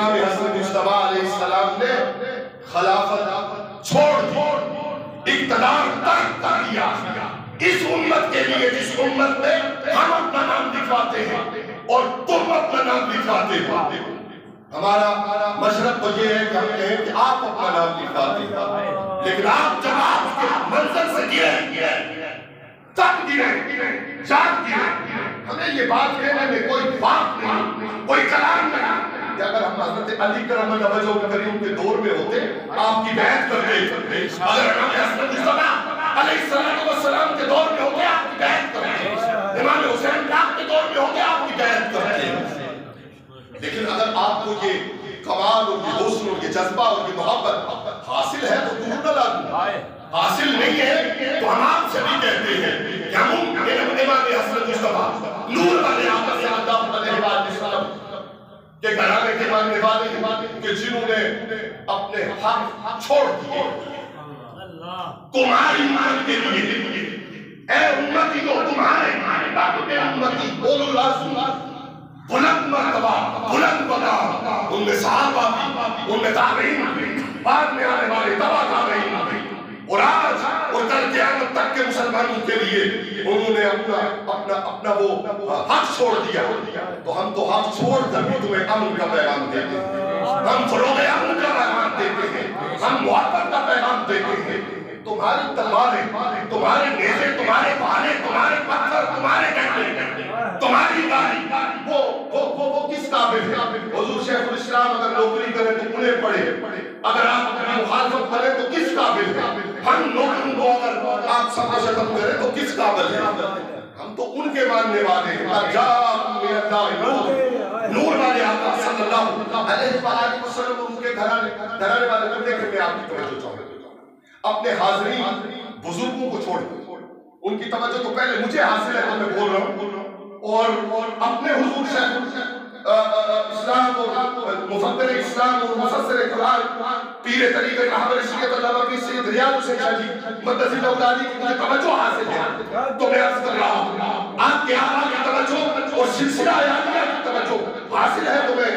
امام حسن مجتبی علیہ السلام نے خلافت چھوڑ دی، اقتدار ترک کر دیا اس امت کے لیے جس امت میں ہم اپنا نام لکھواتے ہیں اور تم اپنا نام لکھواتے ہیں۔ ہمارا مشرق تو یہ ہے کہ ہم کہیں کہ آپ اپنا نام لکھواتے ہیں، لیکن آپ جب آپ کے منزل سے گرے تب گرے، جان گرے، ہمیں یہ بات کہنے میں کوئی بات نہیں، کوئی کلام نہیں کہ اگر ہم حضرت علی کرم اللہ وجہہ کریم کے دور میں ہوتے آپ کی بیعت کرتے، اگر ہم حضرت مصطفیٰ علیہ السلام کے دور میں ہوتے آپ کی بیعت کرتے، امام حسین کے دور میں ہوتے آپ کی بیعت کرتے۔ لیکن اگر آپ کو یہ کمال اور یہ حسن اور یہ جذبہ اور یہ محبت حاصل ہے تو دور نہ لاؤ، حاصل نہیں ہے تو ہم آپ سے بھی کہتے ہیں کہ ہم امام حضرت مصطفیٰ نور والے آقا صلی اللہ علیہ وسلم کے گھرانے کے ماننے والے کہ جنہوں نے اپنے حق چھوڑ دیے تمہاری مان کے لیے۔ اے امتی کو تمہارے امتی بولو لازم بلند مرتبہ بلند مقام، ان میں صحابہ بھی، ان میں تابعین بھی، بعد میں آنے والے تبع تابعین بھی، اور آج اور کل قیامت تک کے مسلمانوں کے لیے انہوں نے اپنا وہ حق چھوڑ دیا۔ تو ہم تو حق چھوڑ کر بھی تمہیں امن کا پیغام دیتے ہیں، ہم فروغ امن کا پیغام دیتے ہیں، ہم محبت کا پیغام دیتے ہیں۔ تمہاری تلواریں، تمہارے نیزے، تمہارے بھالے، تمہارے پتھر، تمہارے ڈنڈے، تمہاری گاڑی وہ کس قابل ہے؟ حضور شیخ الاسلام اگر نوکری کریں تو انہیں پڑھے، اگر آپ اپنی مخالفت کریں تو کس قابل ہے؟ ہم لوگوں کو اگر آپ سب کو ختم کریں تو کس قابل ہے؟ ہم تو ان کے ماننے والے ہیں۔ نور والے آقا صلی اللہ علیہ وآلہ وسلم اور ان کے گھرانے والے کو دیکھ کے آپ کی توجہ چاہوں گا۔ اپنے حاضرین بزرگوں کو چھوڑ ان کی توجہ تو پہلے مجھے حاصل ہے تو میں بول رہا ہوں، اور اپنے حضور شیخ اسلام اور مفکر اسلام اور مفسر قرآن پیر طریقہ رہبر شریعت علامہ پیر سید ریاض حسین شاہ جی مدد الاولادی کی مجھے توجہ حاصل ہے تو میں عرض کر رہا ہوں آپ کے آقا کی توجہ اور سلسلہ عالیہ کی توجہ حاصل ہے تو میں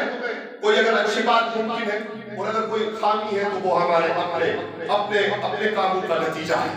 کوئی اگر اچھی بات ممکن ہے اور اگر کوئی خامی ہے تو وہ ہمارے اپنے کاموں کا نتیجہ ہے۔